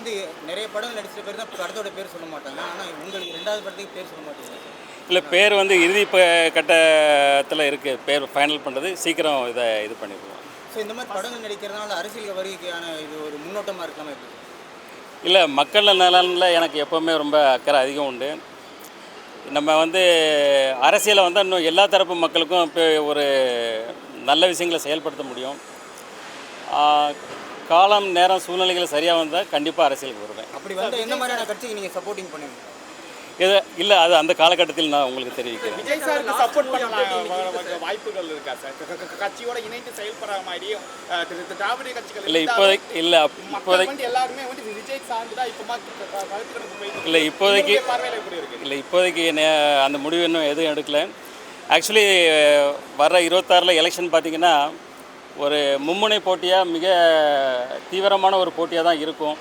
வந்து நிறைய படம் நடிச்ச பேர் தான் படத்தோட பேர் சொல்ல மாட்டாங்க. ஆனால் உங்களுக்கு 2வது படத்துக்கு பேர் சொல்ல மாட்டீங்க. இல்லை, பேர் வந்து இறுதி கட்டத்தில் இருக்குது. பேர் ஃபைனல் பண்ணுறது சீக்கிரம் இது பண்ணிடுவோம். ஸோ இந்த மாதிரி படங்கள் நடிக்கிறதுனால அரசியல் வருகைக்கான இது ஒரு முன்னோட்டமாக இருக்கலாமா எப்படி? இல்லை, மக்கள் நலனில் எனக்கு எப்போவுமே ரொம்ப அக்கறை அதிகம் உண்டு. நம்ம வந்து அரசியலை வந்து இன்னும் எல்லா தரப்பு மக்களுக்கும் இப்போ ஒரு நல்ல விஷயங்களை செயல்படுத்த முடியும். காலம், நேரம், சூழ்நிலைகள் சரியாக வந்தால் கண்டிப்பாக அரசியலுக்கு வருவேன். அப்படி வந்து எந்த மாதிரியான கட்சிக்கு நீங்கள் சப்போர்ட்டிங் பண்ணுவீங்க? இல்லை, அது அந்த காலகட்டத்தில் நான் உங்களுக்கு தெரிவிக்கிறேன். விஜய் சாருக்கு சப்போர்ட் பண்ணலாம் வாய்ப்புகள் இருக்கா சார்? கட்சியோட இணைந்து செயல்படுற மாதிரி திராவிட கட்சிகள் இல்லை, இப்போதைக்கு எல்லாருமே வந்து விஜய் சார்ந்து தான் இப்போ இல்லை, இப்போதைக்கு பார்வையில் எப்படி இருக்கு? இல்லை, இப்போதைக்கு அந்த முடிவு இன்னும் எதுவும் எடுக்கல. ஆக்சுவலி வர 26 எலெக்ஷன் பார்த்திங்கன்னா ஒரு மும்முனை போட்டியாக, மிக தீவிரமான ஒரு போட்டியாக தான் இருக்கும்.